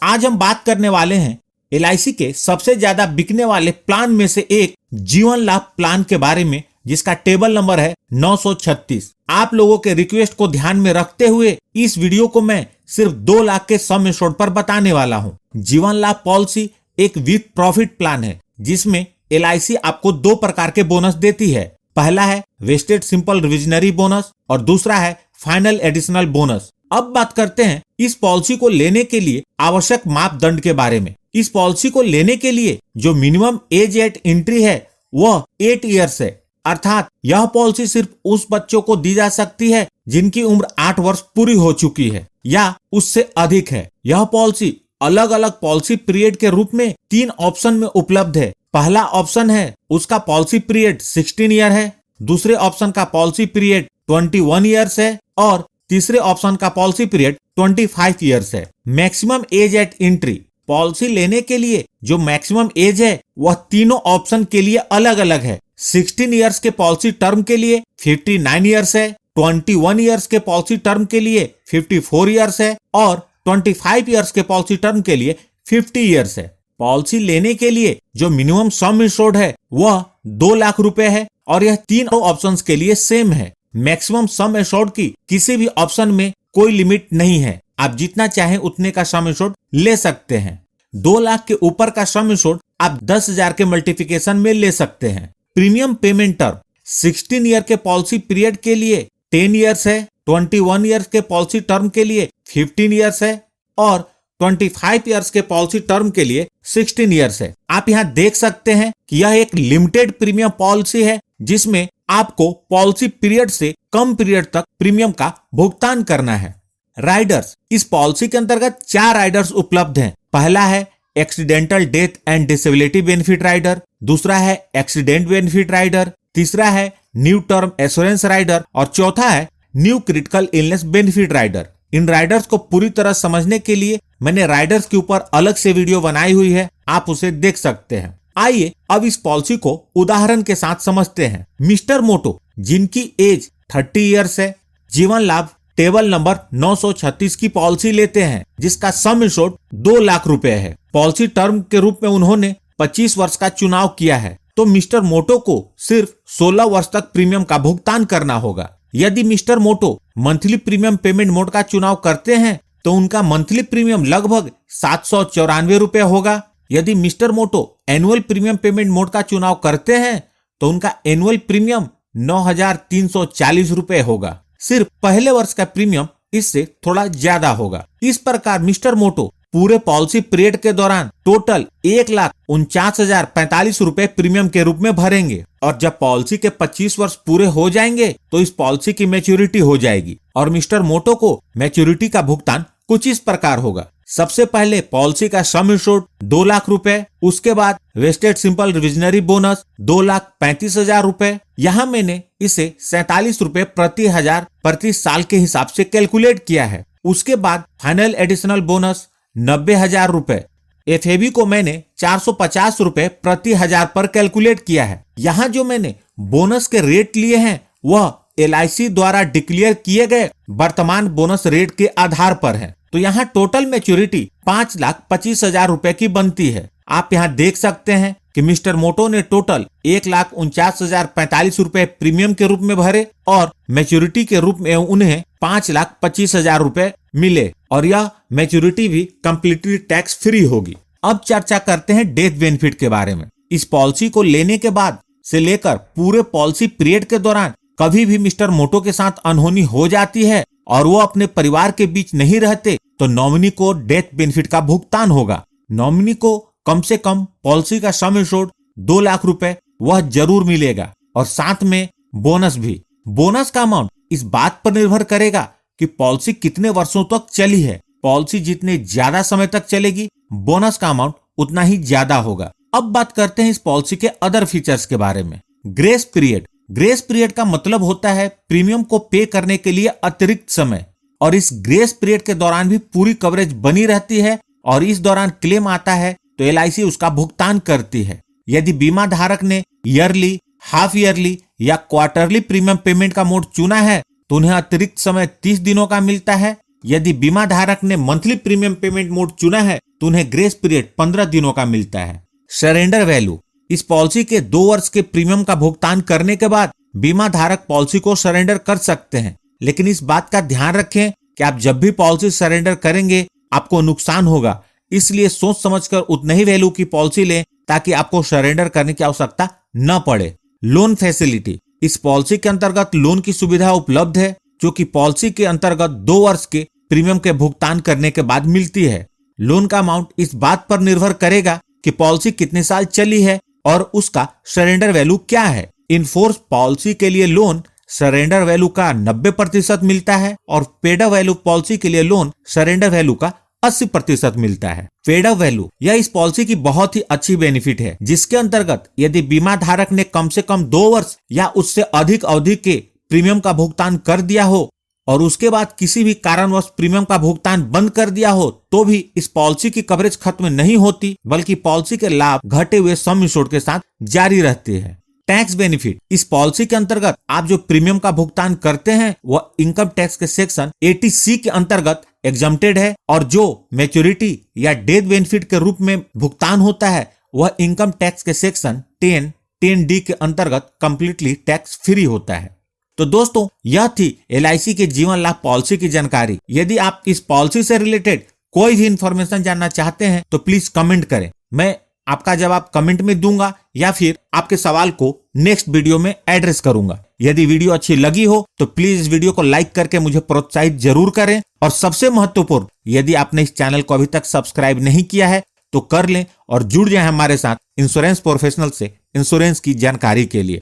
आज हम बात करने वाले हैं LIC के सबसे ज्यादा बिकने वाले प्लान में से एक जीवन लाभ प्लान के बारे में, जिसका टेबल नंबर है 936। आप लोगों के रिक्वेस्ट को ध्यान में रखते हुए इस वीडियो को मैं सिर्फ 2 लाख के सम एश्योर्ड पर बताने वाला हूं। जीवन लाभ पॉलिसी एक विथ प्रॉफिट प्लान है जिसमें LIC आपको 2 प्रकार के बोनस देती है। पहला है वेस्टेड सिंपल रिविजनरी बोनस और दूसरा है फाइनल एडिशनल बोनस। अब बात करते हैं इस पॉलिसी को लेने के लिए आवश्यक मापदंड के बारे में। इस पॉलिसी को लेने के लिए जो मिनिमम एज एट एंट्री है वह 8 इयर्स है, अर्थात यह पॉलिसी सिर्फ उस बच्चों को दी जा सकती है जिनकी उम्र 8 वर्ष पूरी हो चुकी है या उससे अधिक है। यह पॉलिसी अलग अलग पॉलिसी पीरियड के रूप में 3 ऑप्शन में उपलब्ध है। पहला ऑप्शन है उसका पॉलिसी पीरियड 16 ईयर है, दूसरे ऑप्शन का पॉलिसी पीरियड 21 ईयर्स है और तीसरे ऑप्शन का पॉलिसी पीरियड 25 ईयर्स है। Maximum age eight entry, policy लेने के लिए जो मैक्सिमम एज है वह तीनों ऑप्शन के लिए अलग अलग है। 16 इयर्स के पॉलिसी टर्म के लिए 59 इयर्स है, 21 इयर्स के पॉलिसी टर्म के लिए 54 इयर्स है और 25 इयर्स के पॉलिसी टर्म के लिए 50 इयर्स है। पॉलिसी लेने के लिए जो मिनिमम सम इंश्योर्ड है वह 2 लाख रुपए है और यह तीनों ऑप्शंस के लिए सेम है। मैक्सिमम सम एश्योर्ड की किसी भी ऑप्शन में कोई लिमिट नहीं है, आप जितना चाहें उतने का सम एश्योर्ड ले सकते हैं। 2 लाख के ऊपर का सम एश्योर्ड आप 10,000 के मल्टीप्लिकेशन में ले सकते हैं। प्रीमियम पेमेंट टर्म 16 ईयर के पॉलिसी पीरियड के लिए 10 इयर्स है, 21 ईयर्स के पॉलिसी टर्म के लिए 15 इयर्स है और 25 इयर्स के पॉलिसी टर्म के लिए 16 इयर्स है। आप यहाँ देख सकते हैं कि यह एक लिमिटेड प्रीमियम पॉलिसी है जिसमें आपको पॉलिसी पीरियड से कम पीरियड तक प्रीमियम का भुगतान करना है। राइडर्स, इस पॉलिसी के अंतर्गत 4 राइडर्स उपलब्ध हैं। पहला है accidental death and disability benefit rider, दूसरा है एक्सीडेंट बेनिफिट राइडर, तीसरा है न्यू टर्म एश्योरेंस राइडर और चौथा है new critical illness benefit rider. इन राइडर्स को पूरी तरह समझने के लिए मैंने राइडर्स के ऊपर अलग से वीडियो बनाई हुई है, आप उसे देख सकते हैं। आइए अब इस पॉलिसी को उदाहरण के साथ समझते हैं। मिस्टर मोटो जिनकी एज 30 इयर्स है, जीवन लाभ टेबल नंबर 936 की पॉलिसी लेते हैं जिसका सम इंश्योर्ड 2 लाख रुपए है। पॉलिसी टर्म के रूप में उन्होंने 25 वर्ष का चुनाव किया है, तो मिस्टर मोटो को सिर्फ 16 वर्ष तक प्रीमियम का भुगतान करना होगा। यदि मिस्टर मोटो मंथली प्रीमियम पेमेंट मोड का चुनाव करते हैं तो उनका मंथली प्रीमियम लगभग 794 रुपए होगा। यदि मिस्टर मोटो एनुअल प्रीमियम पेमेंट मोड का चुनाव करते हैं तो उनका एनुअल प्रीमियम 9,340 रुपए होगा। सिर्फ पहले वर्ष का प्रीमियम इससे थोड़ा ज्यादा होगा। इस प्रकार मिस्टर मोटो पूरे पॉलिसी पीरियड के दौरान टोटल 1,49,045 रुपए प्रीमियम के रूप में भरेंगे और जब पॉलिसी के 25 वर्ष पूरे हो जाएंगे तो इस पॉलिसी की मैच्योरिटी हो जाएगी और मिस्टर मोटो को मैच्योरिटी का भुगतान कुछ इस प्रकार होगा। सबसे पहले पॉलिसी का सम इंश्योर्ड 2 लाख रुपए, उसके बाद वेस्टेड सिंपल रिविजनरी बोनस 2,35,000 रुपए। यहाँ मैंने इसे 47 रुपए प्रति हजार प्रति साल के हिसाब से कैलकुलेट किया है। उसके बाद फाइनल एडिशनल बोनस 90,000 रुपए। FAB को मैंने 450 रुपए प्रति हजार पर कैलकुलेट किया है। यहाँ जो मैंने बोनस के रेट लिए हैं वह LIC द्वारा डिक्लेयर किए गए वर्तमान बोनस रेट के आधार पर है, तो यहाँ टोटल मैच्योरिटी 5,25,000 रुपए की बनती है। आप यहाँ देख सकते हैं कि मिस्टर मोटो ने टोटल 1,49,045 रुपए प्रीमियम के रूप में भरे और मैच्योरिटी के रूप में उन्हें 5,25,000 रुपए मिले और यह मैच्योरिटी भी कम्प्लीटली टैक्स फ्री होगी। अब चर्चा करते हैं डेथ बेनिफिट के बारे में। इस पॉलिसी को लेने के बाद से लेकर पूरे पॉलिसी पीरियड के दौरान कभी भी मिस्टर मोटो के साथ अनहोनी हो जाती है और वो अपने परिवार के बीच नहीं रहते तो नॉमिनी को डेथ बेनिफिट का भुगतान होगा। नॉमिनी को कम से कम पॉलिसी का सम इंश्योर्ड 2 लाख रुपए वह जरूर मिलेगा और साथ में बोनस भी। बोनस का अमाउंट इस बात पर निर्भर करेगा कि पॉलिसी कितने वर्षों तक चली है। पॉलिसी जितने ज्यादा समय तक चलेगी बोनस का अमाउंट उतना ही ज्यादा होगा। अब बात करते हैं इस पॉलिसी के अदर फीचर्स के बारे में। ग्रेस पीरियड, ग्रेस पीरियड का मतलब होता है प्रीमियम को पे करने के लिए अतिरिक्त समय, और इस ग्रेस पीरियड के दौरान भी पूरी कवरेज बनी रहती है और इस दौरान क्लेम आता है तो LIC उसका भुगतान करती है। यदि बीमा धारक ने ईयरली, हाफ ईयरली या क्वार्टरली प्रीमियम पेमेंट का मोड चुना है तो उन्हें अतिरिक्त समय 30 दिनों का मिलता है। यदि बीमा धारक ने मंथली प्रीमियम पेमेंट मोड चुना है तो तो उन्हें ग्रेस पीरियड 15 दिनों का मिलता है। सरेंडर वैल्यू, इस पॉलिसी के 2 वर्ष के प्रीमियम का भुगतान करने के बाद बीमा धारक पॉलिसी को सरेंडर कर सकते हैं, लेकिन इस बात का ध्यान रखें कि आप जब भी पॉलिसी सरेंडर करेंगे आपको नुकसान होगा, इसलिए सोच समझकर उतने ही वैल्यू की पॉलिसी लें ताकि आपको सरेंडर करने की आवश्यकता न पड़े। लोन फैसिलिटी, इस पॉलिसी के अंतर्गत लोन की सुविधा उपलब्ध है जो कि पॉलिसी के अंतर्गत 2 वर्ष के प्रीमियम के भुगतान करने के बाद मिलती है। लोन का अमाउंट इस बात पर निर्भर करेगा कि पॉलिसी कितने साल चली है और उसका सरेंडर वैल्यू क्या है। इनफोर्स पॉलिसी के लिए लोन सरेंडर वैल्यू का 90% मिलता है और पेड अप वैल्यू पॉलिसी के लिए लोन सरेंडर वैल्यू का 80% मिलता है। पेड अप वैल्यू, यह इस पॉलिसी की बहुत ही अच्छी बेनिफिट है, जिसके अंतर्गत यदि बीमा धारक ने कम से कम 2 वर्ष या उससे अधिक अवधि के प्रीमियम का भुगतान कर दिया हो और उसके बाद किसी भी कारणवश प्रीमियम का भुगतान बंद कर दिया हो तो भी इस पॉलिसी की कवरेज खत्म नहीं होती, बल्कि पॉलिसी के लाभ घटे हुए सम इंश्योर्ड के साथ जारी रहते हैं। टैक्स बेनिफिट, इस पॉलिसी के अंतर्गत आप जो प्रीमियम का भुगतान करते हैं वह इनकम टैक्स के सेक्शन 80C के अंतर्गत एग्जम्प्टेड है और जो मैच्योरिटी या डेथ बेनिफिट के रूप में भुगतान होता है वह इनकम टैक्स के सेक्शन 10D के अंतर्गत कंप्लीटली टैक्स फ्री होता है। तो दोस्तों, यह थी LIC के जीवन लाभ पॉलिसी की जानकारी। यदि आप इस पॉलिसी से रिलेटेड कोई भी इंफॉर्मेशन जानना चाहते हैं तो प्लीज कमेंट करें, मैं आपका जवाब कमेंट में दूंगा या फिर आपके सवाल को नेक्स्ट वीडियो में एड्रेस करूंगा। यदि वीडियो अच्छी लगी हो तो प्लीज इस वीडियो को लाइक करके मुझे प्रोत्साहित जरूर करें और सबसे महत्वपूर्ण, यदि आपने इस चैनल को अभी तक सब्सक्राइब नहीं किया है तो कर लें और जुड़ जाएं हमारे साथ इंश्योरेंस प्रोफेशनल से इंश्योरेंस की जानकारी के लिए।